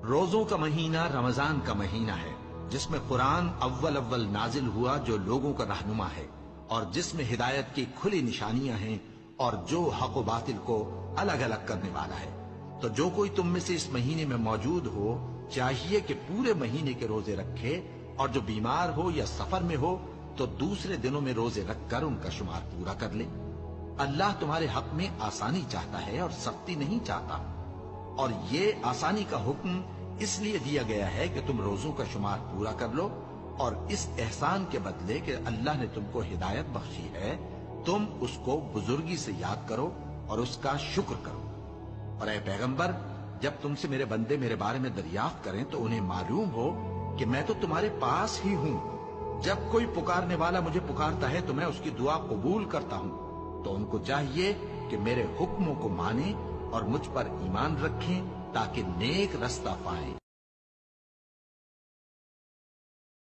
روزوں کا مہینہ رمضان کا مہینہ ہے، جس میں قرآن اول اول نازل ہوا، جو لوگوں کا رہنما ہے اور جس میں ہدایت کی کھلی نشانیاں ہیں اور جو حق و باطل کو الگ الگ کرنے والا ہے۔ تو جو کوئی تم میں سے اس مہینے میں موجود ہو چاہیے کہ پورے مہینے کے روزے رکھے، اور جو بیمار ہو یا سفر میں ہو تو دوسرے دنوں میں روزے رکھ کر ان کا شمار پورا کر لے۔ اللہ تمہارے حق میں آسانی چاہتا ہے اور سختی نہیں چاہتا، اور یہ آسانی کا حکم اس لیے دیا گیا ہے کہ تم روزوں کا شمار پورا کر لو، اور اس احسان کے بدلے کہ اللہ نے تم کو ہدایت بخشی ہے تم اس کو بزرگی سے یاد کرو اور اس کا شکر کرو۔ اور اے پیغمبر، جب تم سے میرے بندے میرے بارے میں دریافت کریں تو انہیں معلوم ہو کہ میں تو تمہارے پاس ہی ہوں۔ جب کوئی پکارنے والا مجھے پکارتا ہے تو میں اس کی دعا قبول کرتا ہوں۔ تو ان کو چاہیے کہ میرے حکموں کو مانیں اور مجھ پر ایمان رکھیں تاکہ نیک رستہ پائیں۔